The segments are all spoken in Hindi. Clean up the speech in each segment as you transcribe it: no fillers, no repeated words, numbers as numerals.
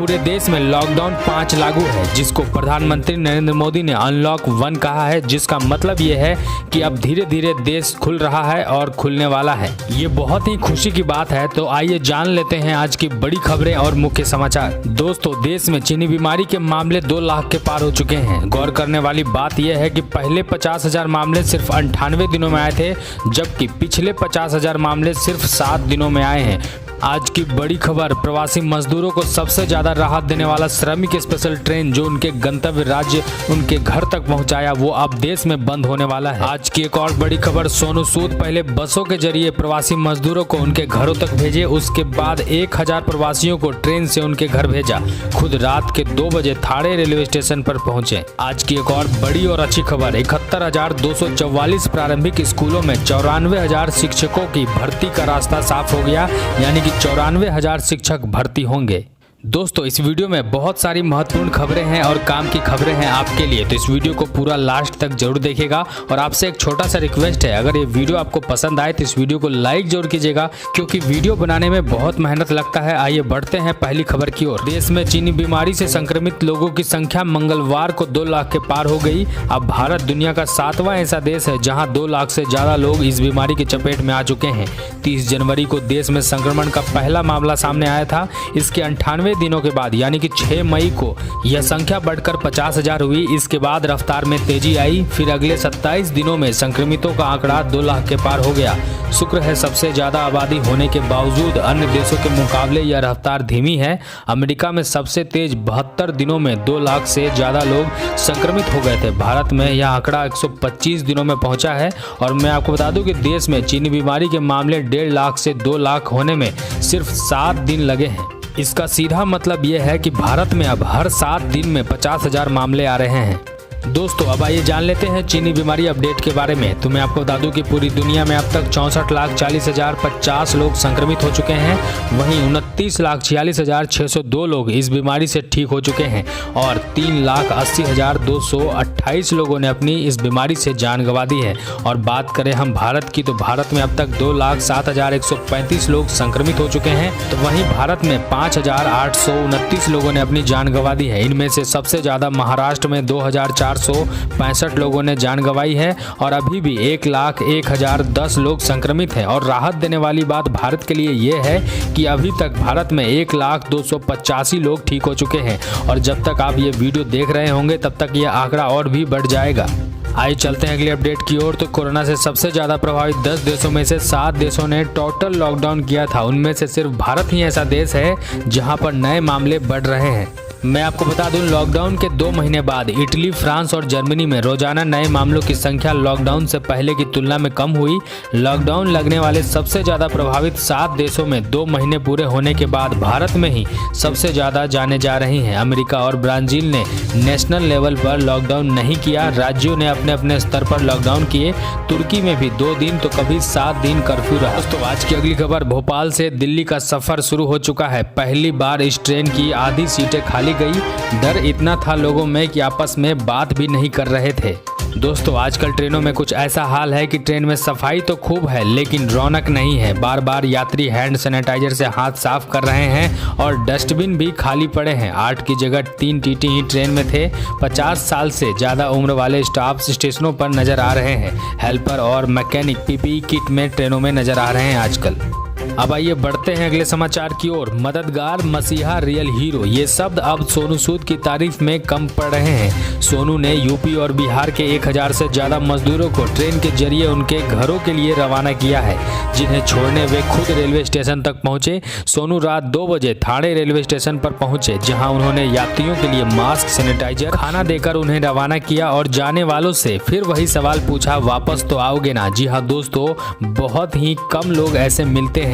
पूरे देश में लॉकडाउन 5 लागू है, जिसको प्रधानमंत्री नरेंद्र मोदी ने अनलॉक 1 कहा है, जिसका मतलब ये है कि अब धीरे धीरे देश खुल रहा है और खुलने वाला है। ये बहुत ही खुशी की बात है। तो आइए जान लेते हैं आज की बड़ी खबरें और मुख्य समाचार। दोस्तों, देश में चीनी बीमारी के मामले 2 लाख के पार हो चुके हैं। गौर करने वाली बात यह है कि पहले 50,000 मामले सिर्फ 98 दिनों में आए थे, जबकि पिछले 50,000 मामले सिर्फ 7 दिनों में आए हैं। आज की बड़ी खबर, प्रवासी मजदूरों को सबसे ज्यादा राहत देने वाला श्रमिक स्पेशल ट्रेन जो उनके गंतव्य राज्य उनके घर तक पहुंचाया, वो अब देश में बंद होने वाला है। आज की एक और बड़ी खबर, सोनू सूद पहले बसों के जरिए प्रवासी मजदूरों को उनके घरों तक भेजे, उसके बाद 1000 प्रवासियों को ट्रेन से उनके घर भेजा। खुद रात के 2 बजे थाड़े रेलवे स्टेशन पर पहुंचे। आज की एक और बड़ी और अच्छी खबर, 71,244 प्रारंभिक स्कूलों में 94,000 शिक्षकों की भर्ती का रास्ता साफ हो गया, यानी 94,000 शिक्षक भर्ती होंगे। दोस्तों, इस वीडियो में बहुत सारी महत्वपूर्ण खबरें हैं और काम की खबरें हैं आपके लिए, तो इस वीडियो को पूरा लास्ट तक जरूर देखिएगा। और आपसे एक छोटा सा रिक्वेस्ट है, अगर ये वीडियो आपको पसंद आए तो इस वीडियो को लाइक जरूर कीजिएगा, क्योंकि वीडियो बनाने में बहुत मेहनत लगता है। आइए बढ़ते हैं पहली खबर की ओर। देश में चीनी बीमारी से संक्रमित लोगों की संख्या मंगलवार को 2 लाख के पार हो गई। अब भारत दुनिया का 7वां ऐसा देश है जहाँ 2 लाख से ज्यादा लोग इस बीमारी की चपेट में आ चुके हैं। 30 जनवरी को देश में संक्रमण का पहला मामला सामने आया था। इसके 98 दिनों के बाद यानी कि 6 मई को यह संख्या बढ़कर 50,000 हुई। इसके बाद रफ्तार में तेजी आई, फिर अगले 27 दिनों में संक्रमितों का आंकड़ा 2 लाख के पार हो गया। शुक्र है, सबसे ज्यादा आबादी होने के बावजूद अन्य देशों के मुकाबले यह रफ्तार धीमी है। अमेरिका में सबसे तेज 72 दिनों में 2 लाख से ज्यादा लोग संक्रमित हो गए थे। भारत में यह आंकड़ा 125 दिनों में पहुंचा है। और मैं आपको बता दूं कि देश में चीनी बीमारी के मामले 1.5 लाख से 2 लाख होने में सिर्फ 7 दिन लगे हैं। इसका सीधा मतलब यह है कि भारत में अब हर 7 दिन में 50,000 मामले आ रहे हैं। दोस्तों, अब आइए जान लेते हैं चीनी बीमारी अपडेट के बारे में। तो मैं आपको बता दूं कि पूरी दुनिया में अब तक 64,40,050 लोग संक्रमित हो चुके हैं। वहीं 29,46,602 लोग इस बीमारी से ठीक हो चुके हैं और 3,80,228 लोगों ने अपनी इस बीमारी से जान गंवा दी है। और बात करें हम भारत की, तो भारत में अब तक 2,07,135 लोग संक्रमित हो चुके हैं। तो वहीं भारत में 5,829 लोगों ने अपनी जान गंवा दी है। इनमें से सबसे ज्यादा महाराष्ट्र में 2,465 लोगों ने जान गंवाई है और अभी भी 1,01,010 लोग संक्रमित हैं। और राहत देने वाली बात भारत के लिए ये है कि अभी तक भारत में 1,0285 लोग ठीक हो चुके हैं। और जब तक आप ये वीडियो देख रहे होंगे तब तक ये आंकड़ा और भी बढ़ जाएगा। आइए चलते हैं अगली अपडेट की ओर। तो कोरोना से सबसे ज्यादा प्रभावित 10 देशों में से 7 देशों ने टोटल लॉकडाउन किया था। उनमें से सिर्फ भारत ही ऐसा देश है जहां पर नए मामले बढ़ रहे हैं। मैं आपको बता दूं, लॉकडाउन के 2 महीने बाद इटली, फ्रांस और जर्मनी में रोजाना नए मामलों की संख्या लॉकडाउन से पहले की तुलना में कम हुई। लॉकडाउन लगने वाले सबसे ज्यादा प्रभावित 7 देशों में 2 महीने पूरे होने के बाद भारत में ही सबसे ज्यादा जाने जा रही हैं। अमेरिका और ब्राजील ने नेशनल लेवल पर लॉकडाउन नहीं किया। राज्यों ने अपने अपने स्तर पर लॉकडाउन किए। तुर्की में भी 2 दिन तो कभी 7 दिन कर्फ्यू रहा। दोस्तों, आज की अगली खबर, भोपाल से दिल्ली का सफर शुरू हो चुका है। पहली बार इस ट्रेन की आधी सीटें खाली गई। डर इतना था लोगों में कि आपस में बात भी नहीं कर रहे थे। दोस्तों, आजकल ट्रेनों में कुछ ऐसा हाल है कि ट्रेन में सफाई तो खूब है लेकिन रौनक नहीं है। बार बार यात्री हैंड सैनिटाइजर से हाथ साफ कर रहे हैं और डस्टबिन भी खाली पड़े हैं। 8 की जगह 3 टीटी ही ट्रेन में थे। 50 साल से ज्यादा उम्र वाले स्टाफ स्टेशनों पर नजर आ रहे हैं। हेल्पर और मैकेनिक पीपीई किट में ट्रेनों में नजर आ रहे हैं आजकल। अब आइए बढ़ते हैं अगले समाचार की ओर। मददगार, मसीहा, रियल हीरो, ये शब्द अब सोनू सूद की तारीफ में कम पड़ रहे हैं। सोनू ने यूपी और बिहार के 1,000 से ज्यादा मजदूरों को ट्रेन के जरिए उनके घरों के लिए रवाना किया है, जिन्हें छोड़ने वे खुद रेलवे स्टेशन तक पहुंचे। सोनू रात 2 बजे थाने रेलवे स्टेशन पर पहुंचे, जहां उन्होंने यात्रियों के लिए मास्क, सैनिटाइजर, खाना देकर उन्हें रवाना किया और जाने वालों से फिर वही सवाल पूछा, वापस तो आओगे ना? जी हाँ दोस्तों, बहुत ही कम लोग ऐसे मिलते हैं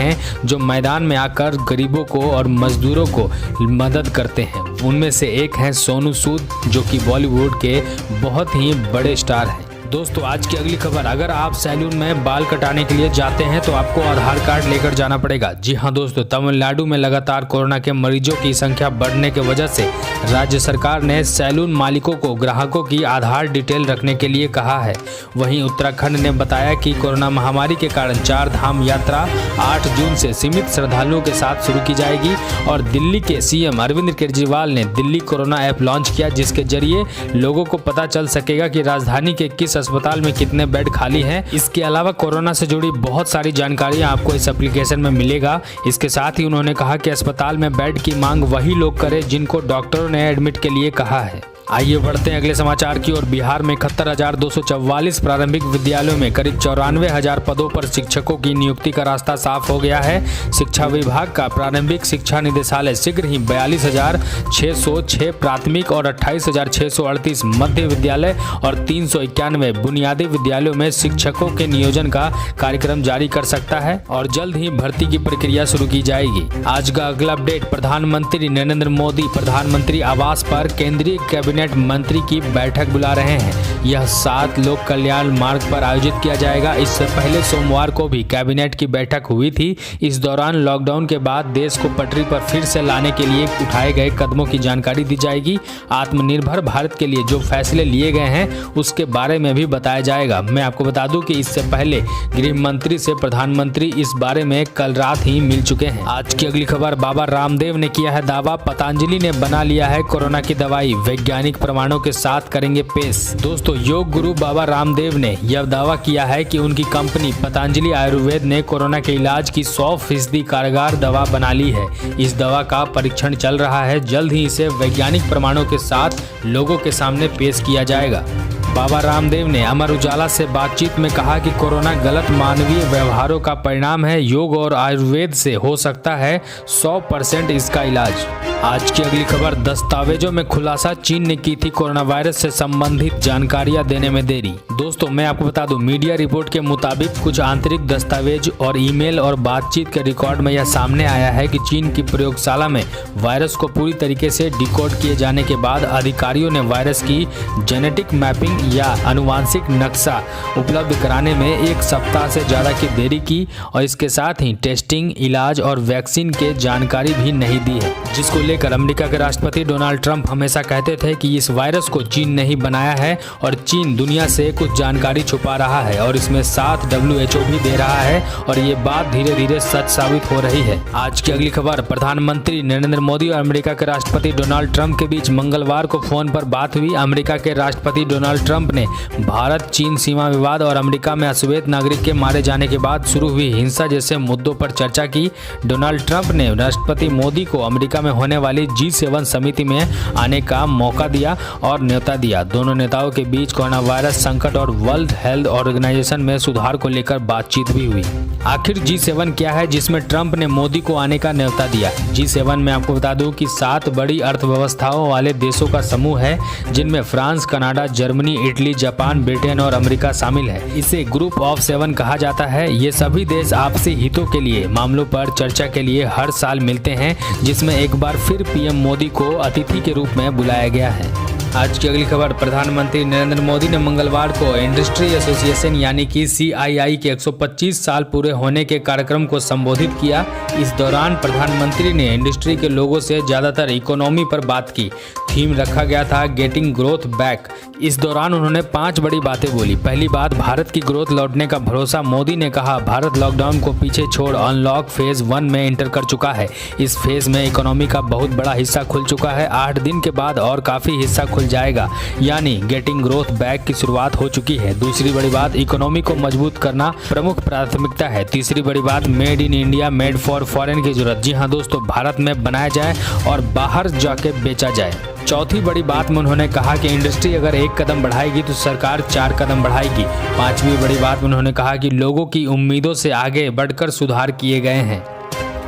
जो मैदान में आकर गरीबों को और मजदूरों को मदद करते हैं। उनमें से एक हैं सोनू सूद, जो कि बॉलीवुड के बहुत ही बड़े स्टार हैं। दोस्तों, आज की अगली खबर, अगर आप सैलून में बाल कटाने के लिए जाते हैं तो आपको आधार कार्ड लेकर जाना पड़ेगा। जी हाँ दोस्तों, तमिलनाडु में लगातार कोरोना के मरीजों की संख्या बढ़ने की वजह से राज्य सरकार ने सैलून मालिकों को ग्राहकों की आधार डिटेल रखने के लिए कहा है। वहीं उत्तराखंड ने बताया कि कोरोना महामारी के कारण 4 धाम यात्रा 8 जून से सीमित श्रद्धालुओं के साथ शुरू की जाएगी। और दिल्ली के सीएम अरविंद केजरीवाल ने दिल्ली कोरोना ऐप लॉन्च किया, जिसके जरिए लोगों को पता चल सकेगा कि राजधानी के किस अस्पताल में कितने बेड खाली हैं। इसके अलावा कोरोना से जुड़ी बहुत सारी जानकारियां आपको इस एप्लीकेशन में मिलेगा। इसके साथ ही उन्होंने कहा कि अस्पताल में बेड की मांग वही लोग करें जिनको डॉक्टरों ने एडमिट के लिए कहा है। आइए बढ़ते हैं अगले समाचार की ओर। बिहार में 71,244 प्रारंभिक विद्यालयों में करीब 94,000 पदों पर शिक्षकों की नियुक्ति का रास्ता साफ हो गया है। शिक्षा विभाग का प्रारंभिक शिक्षा निदेशालय शीघ्र ही 42,606 प्राथमिक और 28,638 मध्य विद्यालय और 391 बुनियादी विद्यालयों में शिक्षकों के नियोजन का कार्यक्रम जारी कर सकता है और जल्द ही भर्ती की प्रक्रिया शुरू की जाएगी। आज का अगला अपडेट, प्रधानमंत्री नरेंद्र मोदी प्रधानमंत्री आवास पर केंद्रीय कैबिनेट मंत्री की बैठक बुला रहे हैं। यह 7 लोक कल्याण मार्ग पर आयोजित किया जाएगा। इससे पहले सोमवार को भी कैबिनेट की बैठक हुई थी। इस दौरान लॉकडाउन के बाद देश को पटरी पर फिर से लाने के लिए उठाए गए कदमों की जानकारी दी जाएगी। आत्मनिर्भर भारत के लिए जो फैसले लिए गए हैं उसके बारे में भी बताया जाएगा। मैं आपको बता दूं कि इससे पहले गृह मंत्री से प्रधानमंत्री इस बारे में कल रात ही मिल चुके हैं। आज की अगली खबर, बाबा रामदेव ने किया है दावा, पतंजलि ने बना लिया है कोरोना की दवाई, वैज्ञानिक प्रमाणों के साथ करेंगे पेश। दोस्तों, योग गुरु बाबा रामदेव ने यह दावा किया है कि उनकी कंपनी पतंजलि आयुर्वेद ने कोरोना के इलाज की 100% कारगर दवा बना ली है। इस दवा का परीक्षण चल रहा है, जल्द ही इसे वैज्ञानिक प्रमाणों के साथ लोगों के सामने पेश किया जाएगा। बाबा रामदेव ने अमर उजाला से बातचीत में कहा कि कोरोना गलत मानवीय व्यवहारों का परिणाम है। योग और आयुर्वेद से हो सकता है 100% इसका इलाज। आज की अगली खबर, दस्तावेजों में खुलासा, चीन ने की थी कोरोना वायरस से संबंधित जानकारियां देने में देरी। दोस्तों, मैं आपको बता दूं, मीडिया रिपोर्ट के मुताबिक कुछ आंतरिक दस्तावेज और ईमेल और बातचीत के रिकॉर्ड में यह सामने आया है कि चीन की प्रयोगशाला में वायरस को पूरी तरीके से डिकोड किए जाने के बाद अधिकारियों ने वायरस की जेनेटिक मैपिंग या अनुवांशिक नक्शा उपलब्ध कराने में 1 सप्ताह से ज्यादा की देरी की और इसके साथ ही टेस्टिंग, इलाज और वैक्सीन के जानकारी भी नहीं दी है, जिसको लेकर अमेरिका के राष्ट्रपति डोनाल्ड ट्रंप हमेशा कहते थे कि इस वायरस को चीन ने ही बनाया है और चीन दुनिया से कुछ जानकारी छुपा रहा है और इसमें साथ WHO भी दे रहा है और ये बात धीरे धीरे सच साबित हो रही है। आज की अगली खबर, प्रधानमंत्री नरेंद्र मोदी और अमेरिका के राष्ट्रपति डोनाल्ड ट्रंप के बीच मंगलवार को फोन पर बात हुई। अमेरिका के राष्ट्रपति डोनाल्ड ट्रंप ने भारत चीन सीमा विवाद और अमेरिका में अश्वेत नागरिक के मारे जाने के बाद शुरू हुई हिंसा जैसे मुद्दों पर चर्चा की। डोनाल्ड ट्रंप ने राष्ट्रपति मोदी को अमेरिका में होने वाली G7 समिति में आने का मौका दिया और न्योता दिया। दोनों नेताओं के बीच कोरोना वायरस संकट और वर्ल्ड हेल्थ ऑर्गेनाइजेशन में सुधार को लेकर बातचीत भी हुई। आखिर G7 क्या है जिसमें ट्रंप ने मोदी को आने का न्योता दिया? G7 में आपको बता दूं कि 7 बड़ी अर्थव्यवस्थाओं वाले देशों का समूह है, जिनमें France, Canada, Germany, Italy, Japan, Britain और अमेरिका शामिल है। इसे ग्रुप ऑफ 7 कहा जाता है। ये सभी देश आपसी हितों के लिए मामलों पर चर्चा के लिए हर साल मिलते हैं, जिसमें एक बार फिर पीएम मोदी को अतिथि के रूप में बुलाया गया है। आज की अगली खबर, प्रधानमंत्री नरेंद्र मोदी ने मंगलवार को इंडस्ट्री एसोसिएशन यानी कि CII के 125 साल पूरे होने के कार्यक्रम को संबोधित किया। इस दौरान प्रधानमंत्री ने इंडस्ट्री के लोगों से ज्यादातर इकोनॉमी पर बात की। थीम रखा गया था गेटिंग ग्रोथ बैक। इस दौरान उन्होंने 5 बड़ी बातें बोली। पहली बात, भारत की ग्रोथ लौटने का भरोसा। मोदी ने कहा, भारत लॉकडाउन को पीछे छोड़ अनलॉक फेज 1 में एंटर कर चुका है। इस फेज में इकोनॉमी का बहुत बड़ा हिस्सा खुल चुका है। 8 दिन के बाद और काफी हिस्सा खुल जाएगा, यानी गेटिंग ग्रोथ बैक की शुरुआत हो चुकी है। दूसरी बड़ी बात, इकोनॉमी को मजबूत करना प्रमुख प्राथमिकता है। तीसरी बड़ी बात, made in India, made for foreign की जरूरत। जी हाँ दोस्तों, भारत में बनाया जाए और बाहर जाके बेचा जाए। चौथी बड़ी बात में उन्होंने कहा कि इंडस्ट्री अगर 1 कदम बढ़ाएगी तो सरकार 4 कदम बढ़ाएगी। 5वीं बड़ी बात में उन्होंने कहा कि लोगों की उम्मीदों से आगे बढ़कर सुधार किए गए हैं।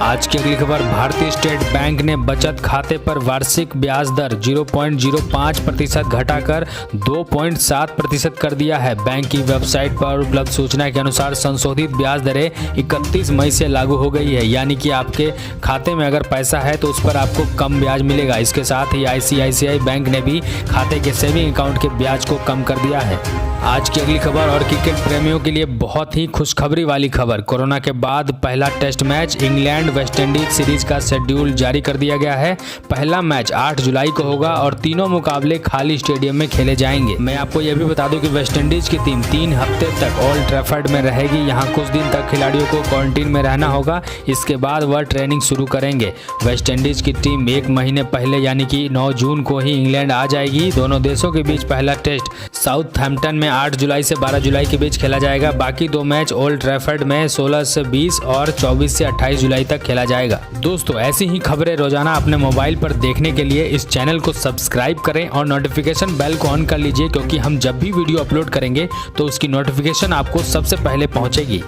आज की अगली खबर, भारतीय स्टेट बैंक ने बचत खाते पर वार्षिक ब्याज दर 0.05% घटाकर 2.7% कर दिया है। बैंक की वेबसाइट पर उपलब्ध सूचना के अनुसार संशोधित ब्याज दरें 31 मई से लागू हो गई है, यानी कि आपके खाते में अगर पैसा है तो उस पर आपको कम ब्याज मिलेगा। इसके साथ ही ICICI बैंक ने भी खाते के सेविंग अकाउंट के ब्याज को कम कर दिया है। आज की अगली खबर और क्रिकेट प्रेमियों के लिए बहुत ही खुशखबरी वाली खबर। कोरोना के बाद पहला test match England West Indies series का शेड्यूल जारी कर दिया गया है। पहला मैच 8 जुलाई को होगा और तीनों मुकाबले खाली स्टेडियम में खेले जाएंगे। मैं आपको यह भी बता दूं कि वेस्टइंडीज की टीम 3 हफ्ते तक ओल्ड ट्रैफर्ड में रहेगी। यहाँ कुछ दिन तक खिलाड़ियों को क्वारंटीन में रहना होगा। इसके बाद वह ट्रेनिंग शुरू करेंगे। वेस्टइंडीज की टीम 1 महीने पहले यानी कि 9 जून को ही इंग्लैंड आ जाएगी। दोनों देशों के बीच पहला टेस्ट साउथहैम्पटन में 8 जुलाई से 12 जुलाई के बीच खेला जाएगा। बाकी 2 मैच ओल्ड ट्रैफर्ड में 16 से 20 और 24 से 28 जुलाई तक खेला जाएगा। दोस्तों, ऐसी ही खबरें रोजाना अपने मोबाइल पर देखने के लिए इस चैनल को सब्सक्राइब करें और नोटिफिकेशन बेल को ऑन कर लीजिए, क्योंकि हम जब भी वीडियो अपलोड करेंगे तो उसकी नोटिफिकेशन आपको सबसे पहले पहुंचेगी।